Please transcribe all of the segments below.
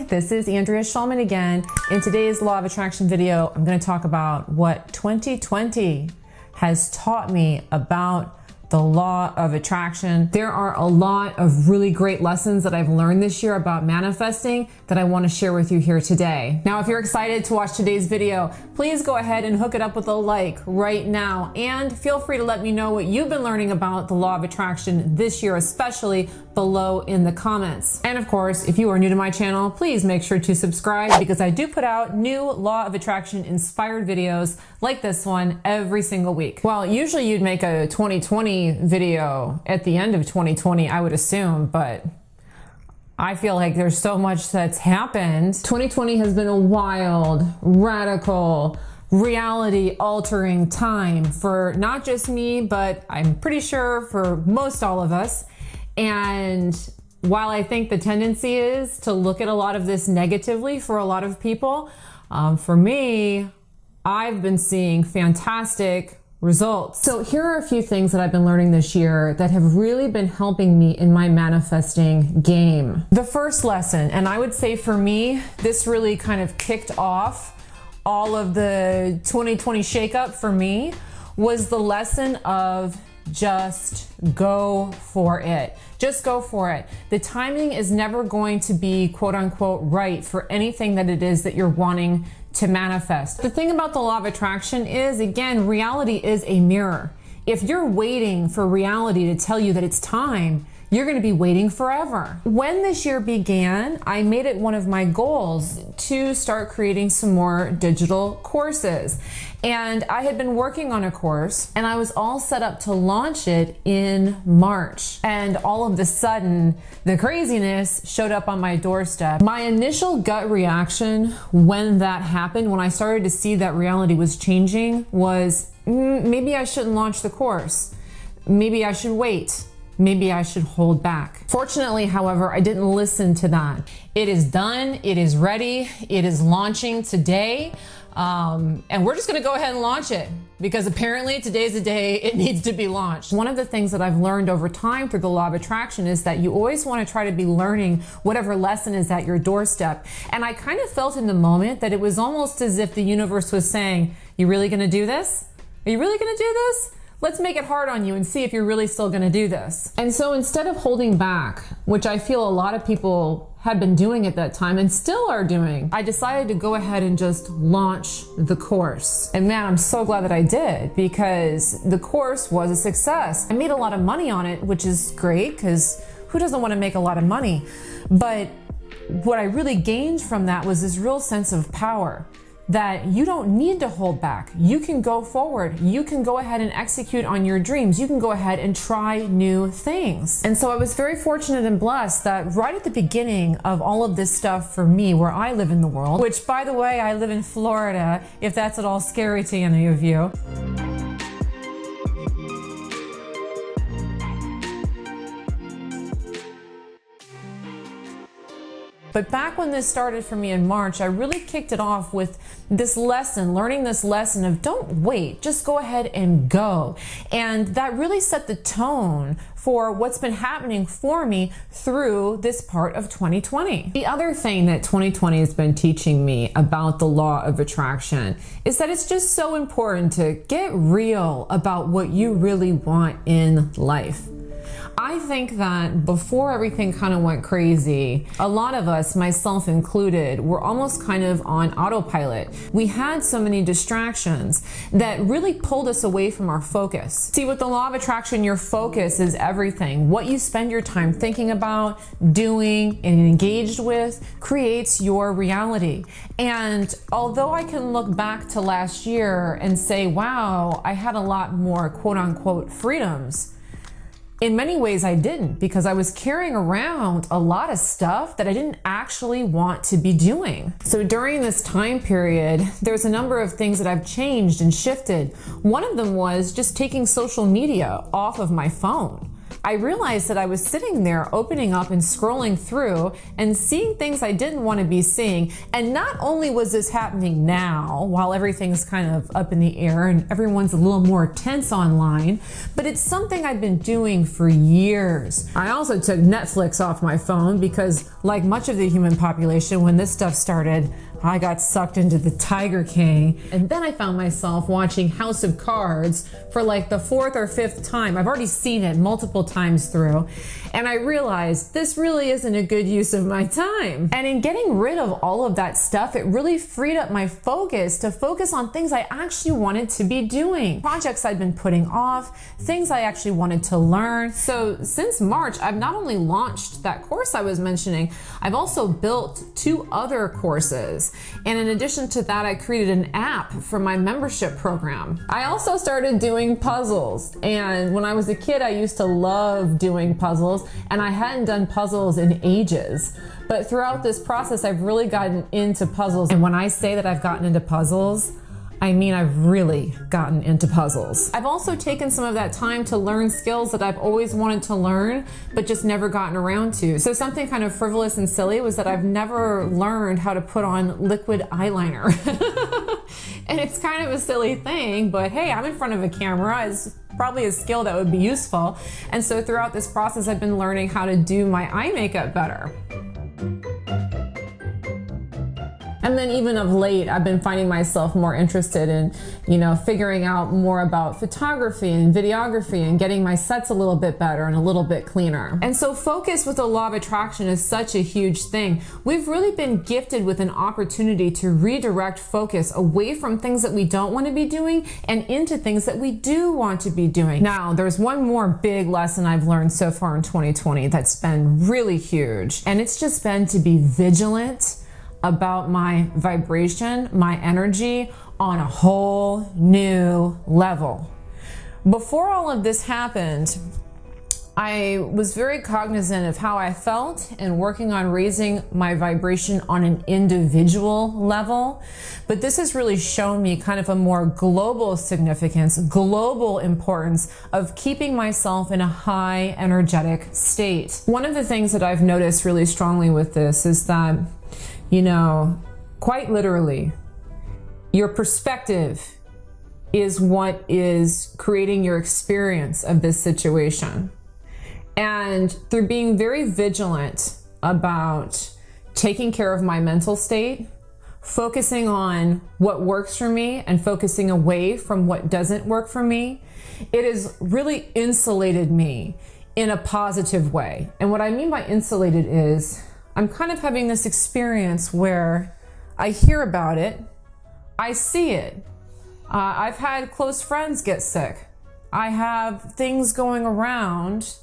this is Andrea Schulman again. In today's Law of Attraction video, I'm going to talk about what 2020 has taught me about the law of attraction. There are a lot of really great lessons that I've learned this year about manifesting that I want to share with you here today. Now, if you're excited to watch today's video, please go ahead and hook it up with a like right now. And feel free to let me know what you've been learning about the law of attraction this year, especially below in the comments. And of course, if you are new to my channel, please make sure to subscribe because I do put out new law of attraction inspired videos like this one every single week. Well, usually you'd make a 2020 video at the end of 2020, I would assume, but I feel like there's so much that's happened. 2020 has been a wild, radical, reality altering time for not just me, but I'm pretty sure for most all of us. And while I think the tendency is to look at a lot of this negatively for a lot of people, for me, I've been seeing fantastic results. So here are a few things that I've been learning this year that have really been helping me in my manifesting game. The first lesson, and I would say for me, this really kind of kicked off all of the 2020 shakeup for me, was the lesson of just go for it. Just go for it. The timing is never going to be quote unquote right for anything that it is that you're wanting to manifest. The thing about the law of attraction is, again, reality is a mirror. If you're waiting for reality to tell you that it's time, you're going to be waiting forever. When this year began, I made it one of my goals to start creating some more digital courses. And I had been working on a course and I was all set up to launch it in March. And all of a sudden, the craziness showed up on my doorstep. My initial gut reaction when that happened, when I started to see that reality was changing, was maybe I shouldn't launch the course. Maybe I should wait. Maybe I should hold back. Fortunately, however, I didn't listen to that. It is done, it is ready, it is launching today. And we're just gonna go ahead and launch it because apparently today's the day it needs to be launched. One of the things that I've learned over time through the law of attraction is that you always wanna try to be learning whatever lesson is at your doorstep. And I kind of felt in the moment that it was almost as if the universe was saying, you really gonna do this? Are you really gonna do this? Let's make it hard on you and see if you're really still gonna do this. And so instead of holding back, which I feel a lot of people had been doing at that time and still are doing, I decided to go ahead and just launch the course. And man, I'm so glad that I did because the course was a success. I made a lot of money on it, which is great because who doesn't want to make a lot of money? But what I really gained from that was this real sense of power. That you don't need to hold back. You can go forward. You can go ahead and execute on your dreams. You can go ahead and try new things. And so I was very fortunate and blessed that right at the beginning of all of this stuff for me, where I live in the world, which by the way, I live in Florida, if that's at all scary to any of you. But back when this started for me in March, I really kicked it off with this lesson, learning this lesson of don't wait, just go ahead and go. And that really set the tone for what's been happening for me through this part of 2020. The other thing that 2020 has been teaching me about the law of attraction is that it's just so important to get real about what you really want in life. I think that before everything kind of went crazy, a lot of us, myself included, were almost kind of on autopilot. We had so many distractions that really pulled us away from our focus. See, with the law of attraction, your focus is everything. What you spend your time thinking about, doing, and engaged with creates your reality. And although I can look back to last year and say, wow, I had a lot more quote unquote freedoms, in many ways I didn't, because I was carrying around a lot of stuff that I didn't actually want to be doing. So during this time period, there's a number of things that I've changed and shifted. One of them was just taking social media off of my phone. I realized that I was sitting there opening up and scrolling through and seeing things I didn't want to be seeing. And not only was this happening now, while everything's kind of up in the air and everyone's a little more tense online, but it's something I've been doing for years. I also took Netflix off my phone because, like much of the human population, when this stuff started, I got sucked into the Tiger King. And then I found myself watching House of Cards for like the 4th or 5th time. I've already seen it multiple times through. And I realized this really isn't a good use of my time. And in getting rid of all of that stuff, it really freed up my focus to focus on things I actually wanted to be doing. Projects I'd been putting off, things I actually wanted to learn. So since March, I've not only launched that course I was mentioning, I've also built 2 other courses. And in addition to that, I created an app for my membership program. I also started doing puzzles. And when I was a kid, I used to love doing puzzles, and I hadn't done puzzles in ages. But throughout this process, I've really gotten into puzzles. And when I say that I've gotten into puzzles, I mean I've really gotten into puzzles. I've also taken some of that time to learn skills that I've always wanted to learn, but just never gotten around to. So something kind of frivolous and silly was that I've never learned how to put on liquid eyeliner. And it's kind of a silly thing, but hey, I'm in front of a camera. It's probably a skill that would be useful. And so throughout this process, I've been learning how to do my eye makeup better. And then even of late, I've been finding myself more interested in, figuring out more about photography and videography and getting my sets a little bit better and a little bit cleaner. And so focus with the law of attraction is such a huge thing. We've really been gifted with an opportunity to redirect focus away from things that we don't want to be doing and into things that we do want to be doing. Now, there's one more big lesson I've learned so far in 2020 that's been really huge, and it's just been to be vigilant about my vibration, my energy on a whole new level. Before all of this happened, I was very cognizant of how I felt and working on raising my vibration on an individual level. But this has really shown me kind of a more global significance, global importance of keeping myself in a high energetic state. One of the things that I've noticed really strongly with this is that, quite literally, your perspective is what is creating your experience of this situation. And through being very vigilant about taking care of my mental state, focusing on what works for me and focusing away from what doesn't work for me, it has really insulated me in a positive way. And what I mean by insulated is I'm kind of having this experience where I hear about it, I see it. I've had close friends get sick. I have things going around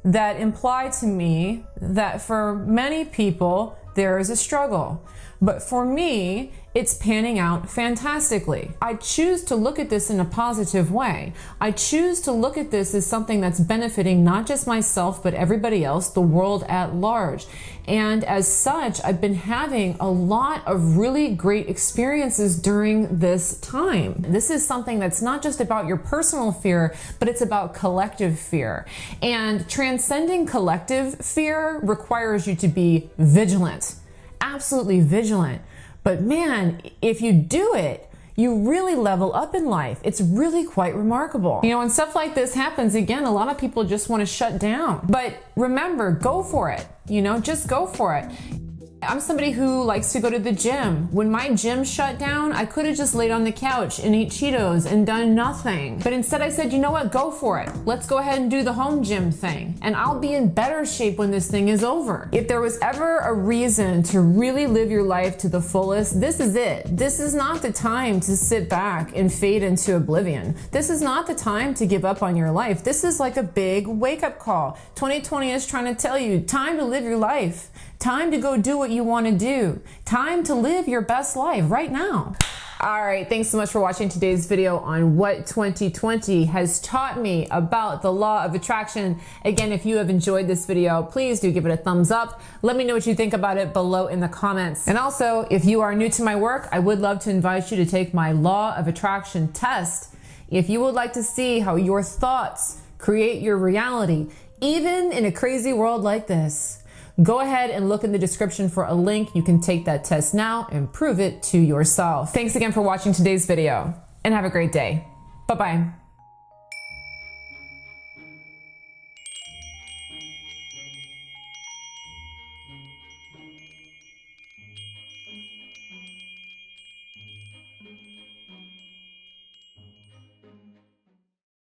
that imply to me that for many people, there is a struggle. But for me, it's panning out fantastically. I choose to look at this in a positive way. I choose to look at this as something that's benefiting not just myself, but everybody else, the world at large. And as such, I've been having a lot of really great experiences during this time. This is something that's not just about your personal fear, but it's about collective fear. And transcending collective fear requires you to be vigilant, absolutely vigilant. But man, if you do it, you really level up in life. It's really quite remarkable. When stuff like this happens, again, a lot of people just want to shut down. But remember, go for it. Just go for it. I'm somebody who likes to go to the gym. When my gym shut down, I could have just laid on the couch and eat Cheetos and done nothing. But instead I said, you know what, go for it. Let's go ahead and do the home gym thing. And I'll be in better shape when this thing is over. If there was ever a reason to really live your life to the fullest, this is it. This is not the time to sit back and fade into oblivion. This is not the time to give up on your life. This is like a big wake-up call. 2020 is trying to tell you, time to live your life. Time to go do what you want to do. Time to live your best life right now. All right, thanks so much for watching today's video on what 2020 has taught me about the law of attraction. Again, if you have enjoyed this video, please do give it a thumbs up. Let me know what you think about it below in the comments. And also, if you are new to my work, I would love to invite you to take my law of attraction test. If you would like to see how your thoughts create your reality, even in a crazy world like this. Go ahead and look in the description for a link. You can take that test now and prove it to yourself. Thanks again for watching today's video, and have a great day. Bye-bye.